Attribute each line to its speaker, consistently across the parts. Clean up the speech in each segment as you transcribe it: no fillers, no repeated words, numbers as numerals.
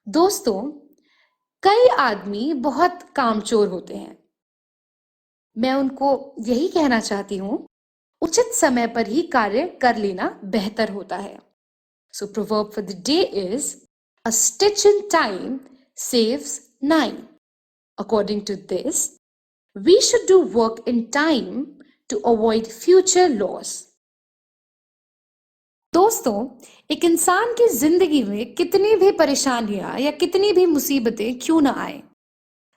Speaker 1: दोस्तों, कई आदमी बहुत कामचोर होते हैं। मैं उनको यही कहना चाहती हूँ, उचित समय पर ही कार्य कर लेना बेहतर होता है। So proverb for the day is, a stitch in time saves nine. According to this, we should do work in time to avoid future loss. दोस्तों, एक इंसान की जिंदगी में कितनी भी परेशानियां या कितनी भी मुसीबतें क्यों ना आए,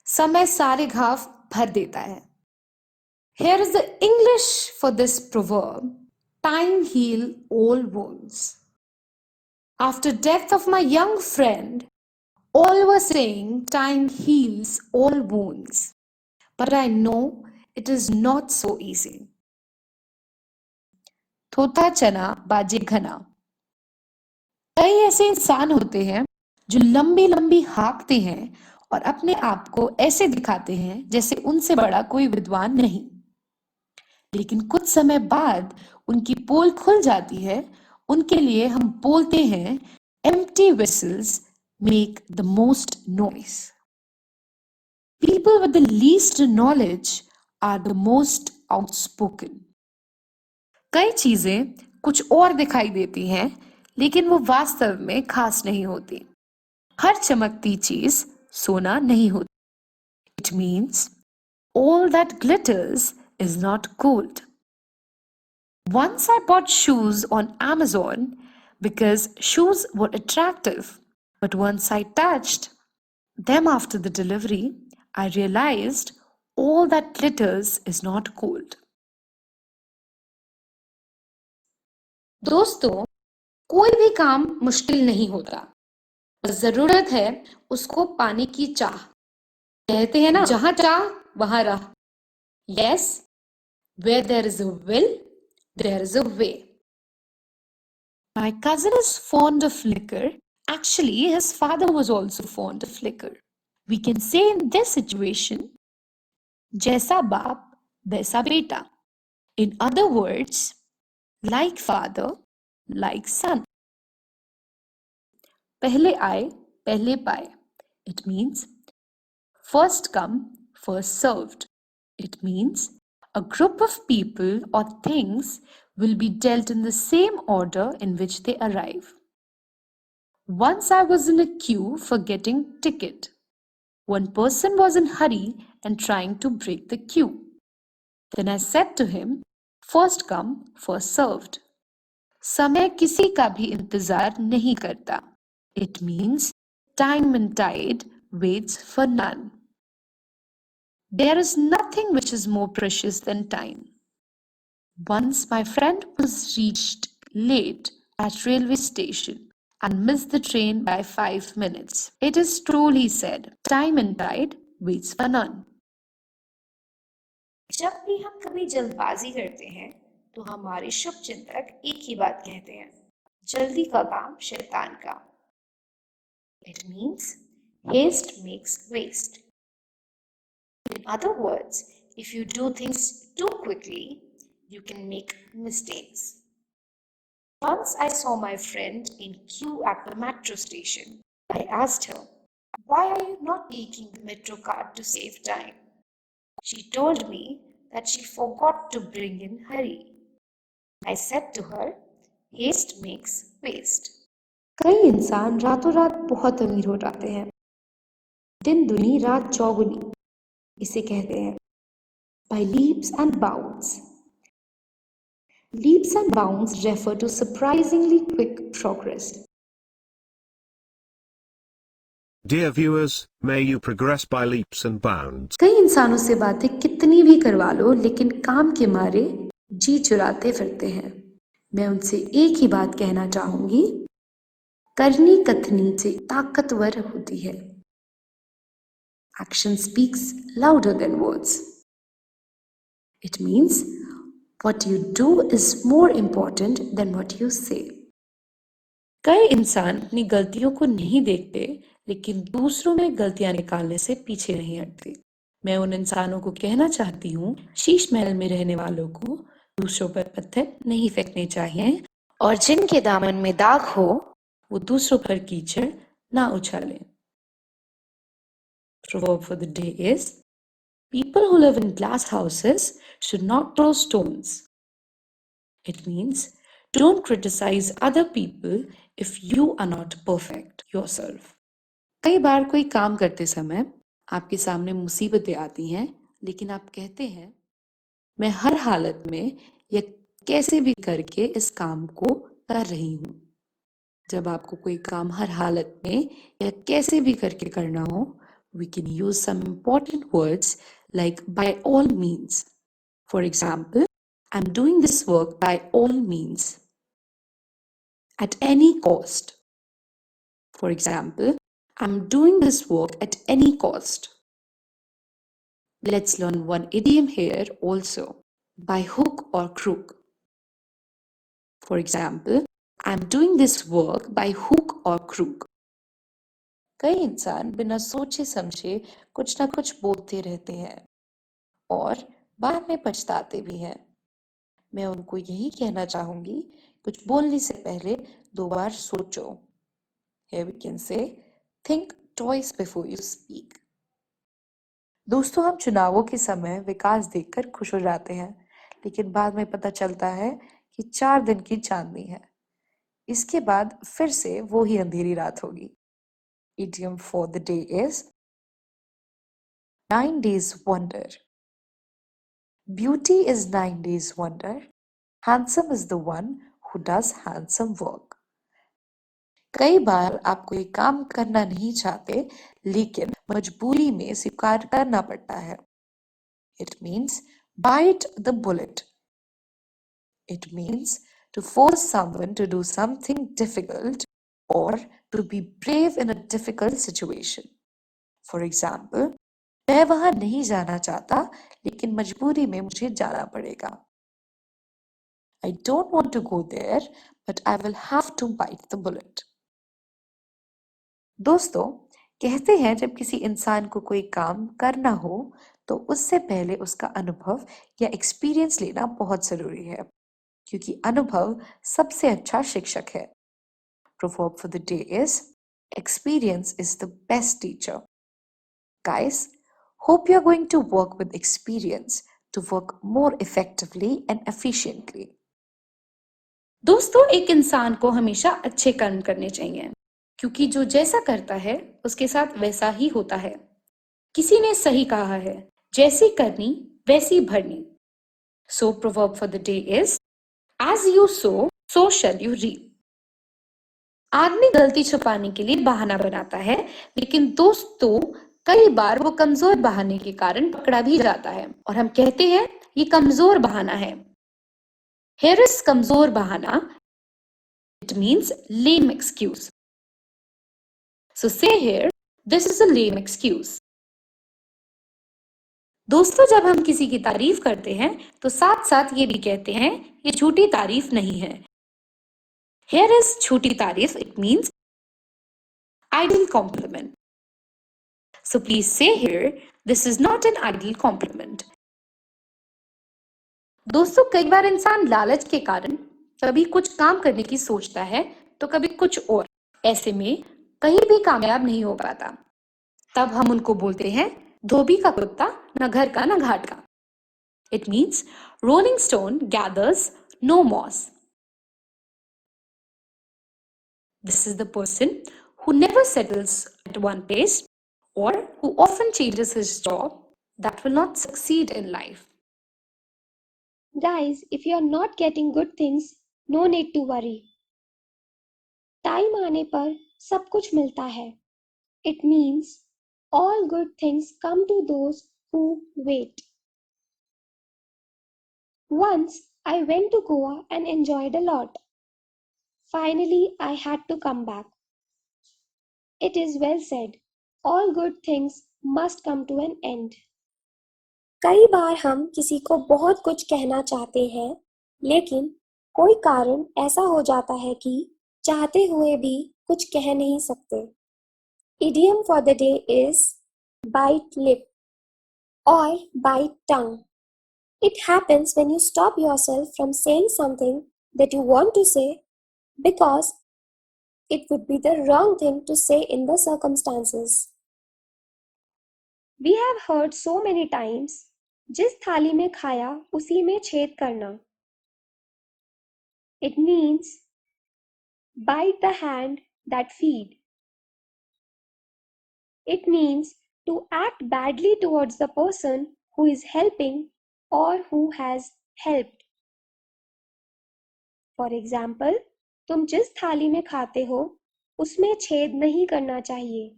Speaker 1: समय सारे घाव भर देता है। Here is the English for this proverb: time heal all wounds. After death of my young friend, all were saying time heals all wounds. But I know it is not so easy. थोथा चना बाजे घना। कई ऐसे इंसान होते हैं जो लंबी लंबी हाँकते हैं और अपने आप को ऐसे दिखाते हैं जैसे उनसे बड़ा कोई विद्वान नहीं, लेकिन कुछ समय बाद उनकी पोल खुल जाती है। उनके लिए हम बोलते हैं, empty vessels make the most noise. People with the least knowledge are the most outspoken. कई चीजें कुछ और दिखाई देती हैं, लेकिन वो वास्तव में खास नहीं होती। हर चमकती चीज सोना नहीं होती। It means all that glitters is not gold. Once I bought shoes on Amazon because shoes were attractive, but once I touched them after the delivery, I realized all that glitters is not gold. दोस्तों, कोई भी काम मुश्किल नहीं होता, जरूरत है उसको पाने की चाह। कहते हैं ना, जहां चाह वहां राह। Yes, where there is a will, there is a way. My cousin is fond of liquor. Actually, his father was also fond of liquor. We can say in this situation, जैसा बाप वैसा बेटा. In other words, like father, like son. पहले आए, पहले पाए. It means first come, first served. It means a group of people or things will be dealt in the same order in which they arrive. Once I was in a queue for getting ticket. One person was in hurry and trying to break the queue. Then I said to him, first come, first served. समय किसी का भी इंतजार नहीं करता. It means time and tide waits for none. There is nothing which is more precious than time. Once my friend was reached late at railway station and missed the train by 5 minutes. It is truly said, time and tide waits for none. जब भी हम कभी जल्दबाजी करते हैं तो हमारे शुभ चिंतक एक ही बात कहते हैं, जल्दी का काम शैतान का. It means haste makes waste. In other words, if you do things too quickly, you can make mistakes. Once I saw my friend in queue at the metro station. I asked her, why are you not taking the metro card to save time? She told me that she forgot to bring in hurry. I said to her, haste makes waste. कई इंसान रातों रात बहुत अमीर हो जाते हैं. दिन दुनी रात चौगुनी, इसे कहते हैं by leaps and bounds. Leaps and bounds refer to surprisingly quick progress.
Speaker 2: Dear viewers, may you progress by leaps and bounds.
Speaker 1: कई इंसानों से बातें कितनी भी करवा लो, लेकिन काम के मारे जी चुराते फिरते हैं. मैं उनसे एक ही बात कहना चाहूंगी, करनी कथनी से ताकतवर होती है. Action speaks louder than words. It means what you do is more important than what you say. कई इंसान अपनी गलतियों को नहीं देखते, लेकिन दूसरों में गलतियां निकालने से पीछे नहीं हटते. मैं उन इंसानों को कहना चाहती हूँ, शीश महल में रहने वालों को दूसरों पर पत्थर नहीं फेंकने चाहिए, और जिनके दामन में दाग हो वो दूसरों पर कीचड़ ना उछालें. Proverb for the day is, people who live in glass houses should not throw stones. It means, don't criticize other people if you are not perfect yourself. कई बार कोई काम करते समय आपके सामने मुसीबतें आती हैं, लेकिन आप कहते हैं, मैं हर हालत में या कैसे भी करके इस काम को कर रही हूँ। जब आपको कोई काम हर हालत में या कैसे भी करके करना हो, we can use some important words like by all means. For example, I'm doing this work by all means. At any cost. For example, I'm doing this work at any cost. Let's learn one idiom here also. By hook or crook. For example, I'm doing this work by hook or crook. कई इंसान बिना सोचे समझे कुछ ना कुछ बोलते रहते हैं और बाद में पछताते भी हैं। मैं उनको यही कहना चाहूंगी, कुछ बोलने से पहले 2 बार सोचो। Here we can say, think twice before you speak. दोस्तों, हम चुनावों के समय विकास देखकर खुश हो जाते हैं, लेकिन बाद में पता चलता है कि 4 दिन की चांदनी है। इसके बाद फिर से वो ही अंधेरी रात होगी। Idiom for the day is 9 days wonder. Beauty is 9 days wonder. Handsome is the one who does handsome work. कई बार आप कोई काम करना नहीं चाहते, लेकिन मजबूरी में स्वीकार करना पड़ता है। It means bite the bullet. It means to force someone to do something difficult or to be brave in a difficult situation. For example, मैं वहां नहीं जाना चाहता, लेकिन मजबूरी में मुझे जाना पड़ेगा। I don't want to go there, but I will have to bite the bullet. दोस्तों, कहते हैं जब किसी इंसान को कोई काम करना हो तो उससे पहले उसका अनुभव या एक्सपीरियंस लेना बहुत जरूरी है, क्योंकि अनुभव सबसे अच्छा शिक्षक है। Proverb for the day is, experience is the best teacher. Guys, hope you're going to work with experience to work more effectively and efficiently. दोस्तों, एक इंसान को हमेशा अच्छे कर्म करने चाहिए, क्योंकि जो जैसा करता है उसके साथ वैसा ही होता है। किसी ने सही कहा है, जैसी करनी वैसी भरनी। So proverb for the day is, as you sow, so shall you reap. आदमी गलती छुपाने के लिए बहाना बनाता है, लेकिन दोस्तों कई बार वो कमजोर बहाने के कारण पकड़ा भी जाता है और हम कहते हैं ये कमजोर बहाना है। Here is कमजोर बहाना. It means lame excuse. So say here, this is a lame excuse. दोस्तों, जब हम किसी की तारीफ करते हैं तो साथ साथ ये भी कहते हैं ये झूठी तारीफ नहीं है। Here is झूठी तारीफ. It means idle compliment. So please say here, this is not an idle compliment. दोस्तों, कई बार इंसान लालच के कारण कभी कुछ काम करने की सोचता है तो कभी कुछ और। ऐसे में कहीं भी कामयाब नहीं हो पाता। तब हम उनको बोलते हैं, धोबी का कुत्ता न घर का न घाट का। It means rolling stone gathers no moss. This is the person who never settles at one place or who often changes his job that will not succeed in life.
Speaker 3: Guys, if you are not getting good things, no need to worry. Time आने पर सब कुछ मिलता है. It means all good things come to those who wait. Once I went to Goa and enjoyed a lot. Finally, I had to come back. It is well said. All good things must come to an end. कई बार हम किसी को बहुत कुछ कहना चाहते हैं, लेकिन कोई कारण ऐसा हो जाता है कि चाहते हुए भी कुछ कह नहीं सकते। Idiom for the day is bite lip or bite tongue. It happens when you stop yourself from saying something that you want to say because it would be the wrong thing to say in the circumstances. We have heard so many times, जिस थाली में खाया उसी में छेद करना. It means bite the hand that feed. It means to act badly towards the person who is helping or who has helped. For example, तुम जिस थाली में खाते हो उसमें छेद नहीं करना चाहिए.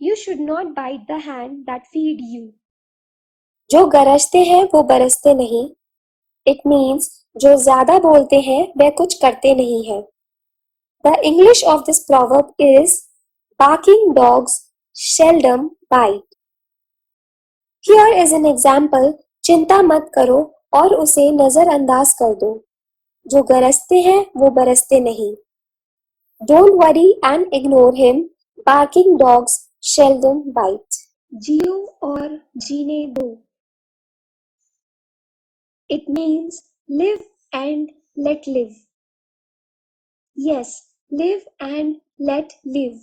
Speaker 3: You should not bite the hand that feed you.
Speaker 4: जो गरजते हैं वो बरसते नहीं. It means जो ज्यादा बोलते हैं वह कुछ करते नहीं है. The English of this proverb is barking dogs seldom bite. Here is an example. चिंता मत करो और उसे नजरअंदाज कर दो. जो गरजते हैं वो बरसते नहीं. Don't worry and ignore him. Barking dogs seldom bite.
Speaker 3: जियो और जीने दो. It means live and let live. Yes, live and let live.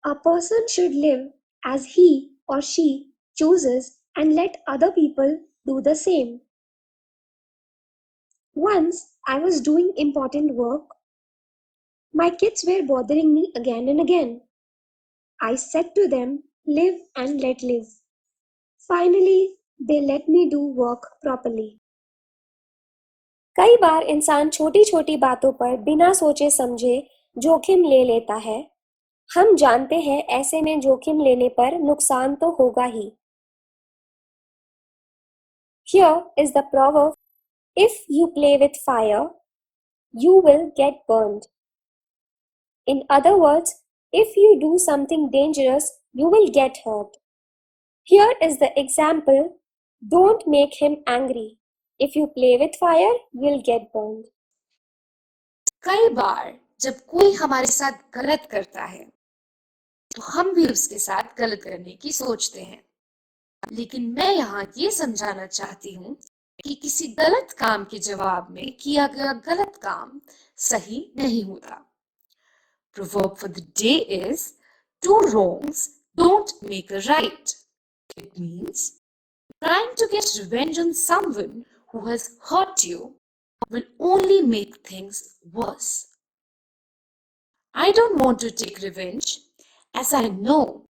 Speaker 3: A person should live as he or she chooses and let other people do the same. Once I was doing important work. My kids were bothering me again and again. I said to them, live and let live. Finally, they let me do work properly.
Speaker 4: कई बार इंसान छोटी छोटी बातों पर बिना सोचे समझे जोखिम ले लेता है. हम जानते हैं ऐसे में जोखिम लेने पर नुकसान तो होगा ही. Here is the proverb: if you play with fire, you will get burned. In other words, if you do something dangerous, you will get hurt. Here is the example: don't make him angry. If you play with fire, you'll get burned.
Speaker 1: कई बार जब कोई हमारे साथ गलत करता है तो हम भी उसके साथ गलत करने की सोचते हैं. लेकिन मैं यहाँ ये समझाना चाहती हूँ कि किसी गलत काम के जवाब में किया गया गलत काम सही नहीं होता. Proverb for the day is two wrongs don't make a right. It means trying to get revenge on someone who has hurt you will only make things worse. I don't want to take revenge as I know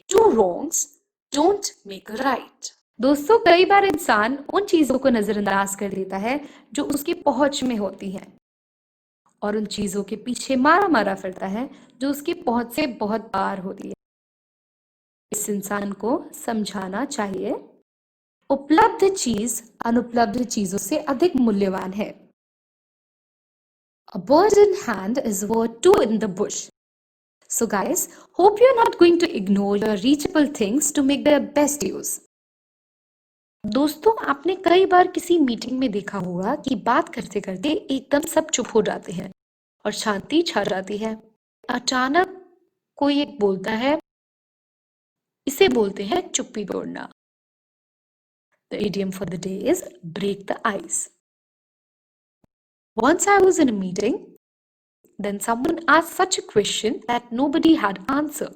Speaker 1: two wrongs don't make a right. दोस्तों, कई बार इंसान उन चीजों को नजरअंदाज कर देता है जो उसकी पहुंच में होती हैं और उन चीजों के पीछे मारा मारा फिरता है जो उसकी पहुंच से बहुत पार होती है. इस इंसान को समझाना चाहिए उपलब्ध चीज अनुपलब्ध चीजों से अधिक मूल्यवान है. A bird in hand is worth two in the bush. So guys, hope you're not going to ignore your reachable things to make their best use. दोस्तों, आपने कई बार किसी मीटिंग में देखा होगा कि बात करते करते एकदम सब चुप हो जाते हैं और शांति छा जाती है. अचानक कोई एक बोलता है, इसे बोलते हैं चुप्पी तोड़ना. The idiom for the day is break the ice. Once I was in a meeting, then someone asked such a question that nobody had answer.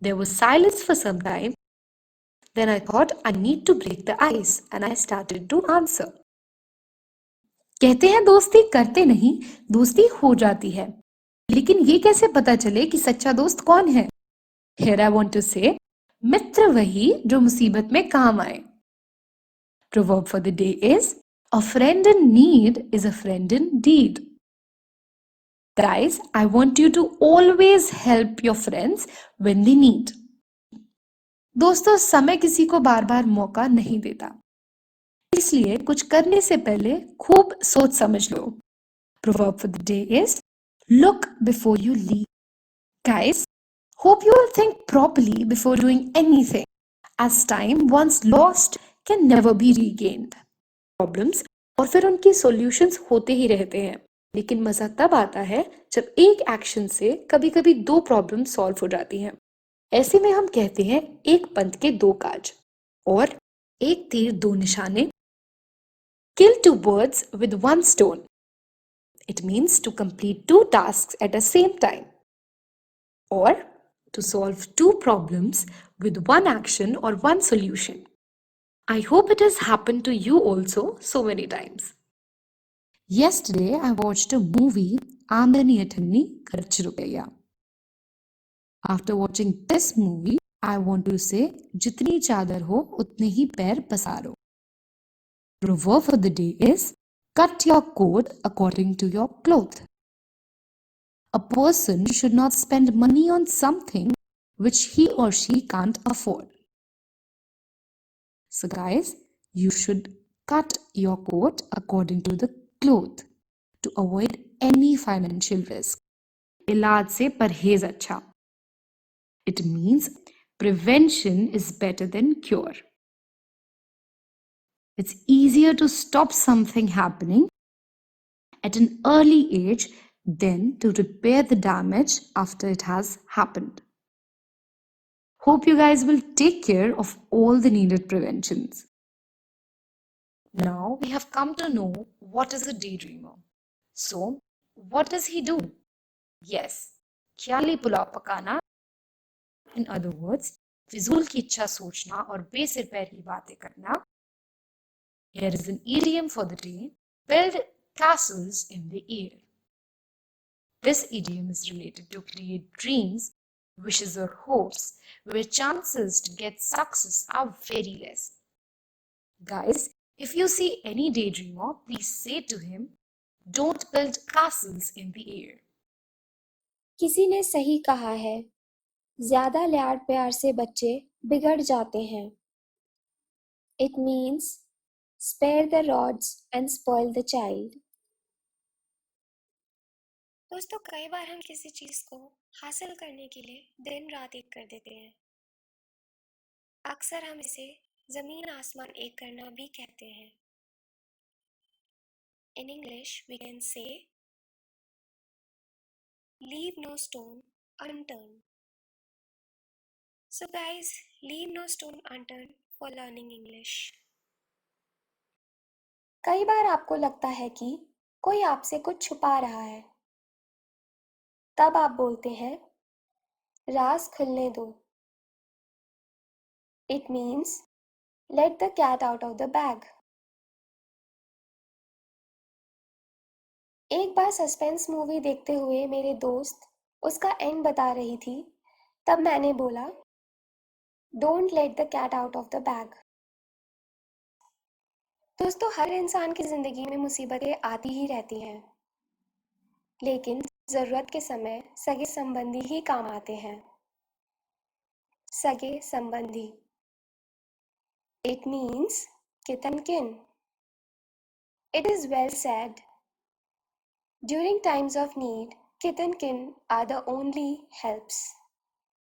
Speaker 1: There was silence for some time. Then I thought I need to break the ice and I started to answer. कहते हैं दोस्ती करते नहीं, दोस्ती हो जाती है. लेकिन ये कैसे पता चले कि सच्चा दोस्त कौन है? Here I want to say, मित्र वही जो मुसीबत में काम आए. Proverb for the day is, a friend in need is a friend indeed. Guys, I want you to always help your friends when they need. दोस्तों, समय किसी को बार बार मौका नहीं देता, इसलिए कुछ करने से पहले खूब सोच समझ लो. Proverb for the day is, look before you leap. Guys, hope you will think properly before doing anything, as time once lost can never be regained. Problems और फिर उनके solutions होते ही रहते हैं, लेकिन मजा तब आता है जब एक एक्शन से कभी कभी दो प्रॉब्लम सॉल्व हो जाती हैं. ऐसे में हम कहते हैं एक पंथ के दो काज और एक तीर दो निशाने. Kill two birds with one stone. It means to complete two tasks at the same time. or to solve two problems with one action or one solution. I hope it has happened to you also so many times. Yesterday, I watched a movie, Andani Athanni Kharchu Rupaya. After watching this movie, I want to say, jitni chadar ho, utne hi pair pasaro. Proverb for the day is, cut your coat according to your cloth. A person should not spend money on something which he or she can't afford. So guys, you should cut your coat according to the cloth to avoid any financial risk. इलाज से परहेज अच्छा. It means prevention is better than cure. It's easier to stop something happening at an early age than to repair the damage after it has happened. Hope you guys will take care of all the needed preventions. Now we have come to know what is a daydreamer. So, what does he do? Yes, ख्याली पुलाव पकाना. In other words, फिजूल की इच्छा सोचना और बेसिर पैर की बातें करना. Here is an idiom for the day: build castles in the air. This idiom is related to create dreams, wishes or hopes where chances to get success are very less. Guys, if you see any daydreamer, please say to him, don't build castles in the air.
Speaker 4: किसी ने सही कहा है, ज्यादा लाड प्यार से बच्चे बिगड़ जाते हैं. It means spare the rods and spoil the child. दोस्तों, कई बार हम किसी चीज को हासिल करने के लिए दिन रात एक कर देते हैं. अक्सर हम इसे जमीन आसमान एक करना भी कहते हैं. In English, we can say, leave no stone unturned. So guys, leave no stone unturned for learning English. कई बार आपको लगता है कि कोई आपसे कुछ छुपा रहा है. तब आप बोलते हैं, राज खुलने दो. It means let the cat out of the bag. एक बार सस्पेंस मूवी देखते हुए मेरे दोस्त उसका एंड बता रही थी. तब मैंने बोला, don't let the cat out of the bag. दोस्तों, हर इंसान की जिंदगी में मुसीबतें आती ही रहती हैं, लेकिन जरूरत के समय सगे संबंधी ही काम आते हैं. सगे संबंधी. It means kith and kin. It is well said. During times of need, kith and kin are the only helps.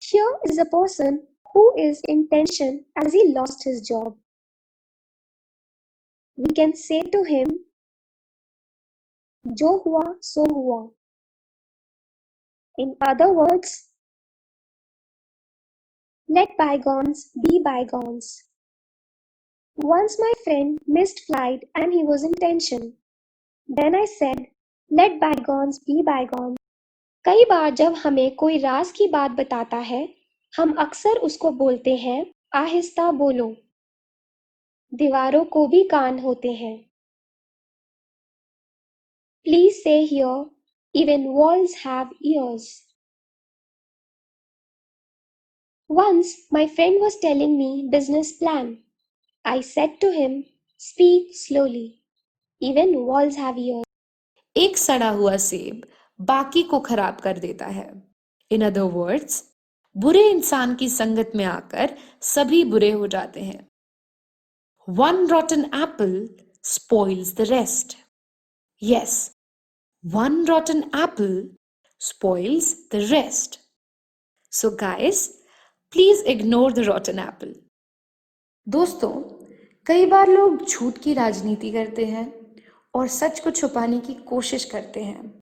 Speaker 4: Here is a person who is in tension as he lost his job. We can say to him, जो हुआ सो हुआ. In other words, let bygones be bygones. Once my friend missed flight and he was in tension. Then I said, let bygones be bygones. कई बार जब हमें कोई राज की बात बताता है, हम अक्सर उसको बोलते हैं, आहिस्ता बोलो. दीवारों को भी कान होते हैं. Please say here, even walls have ears. Once my friend was telling me business plan. I said to him, speak slowly. Even walls have ears.
Speaker 1: एक सड़ा हुआ सेब बाकी को खराब कर देता है. In other words, बुरे इंसान की संगत में आकर सभी बुरे हो जाते हैं. One rotten apple spoils the rest. Yes, one rotten apple spoils the rest. So guys, please ignore the rotten apple. दोस्तों, कई बार लोग झूठ की राजनीति करते हैं और सच को छुपाने की कोशिश करते हैं,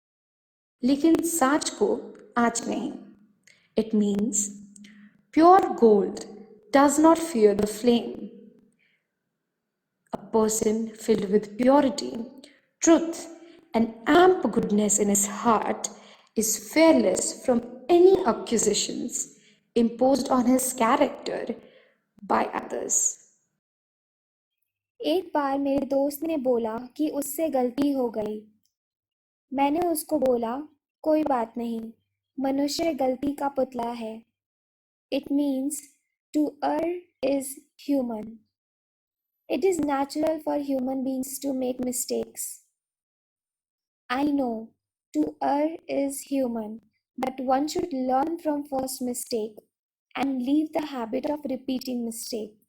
Speaker 1: लेकिन सच को आँच नहीं. It means pure gold does not fear the flame. A person filled with purity, truth, and ample goodness in his heart is fearless from any accusations imposed on his character by others.
Speaker 4: एक बार मेरे दोस्त ने बोला कि उससे गलती हो गई। मैंने उसको बोला, कोई बात नहीं, मनुष्य गलती का पुतला है। It means to err is human. It is natural for human beings to make mistakes. I know to err is human, but one should learn from first mistake and leave the habit of repeating mistake.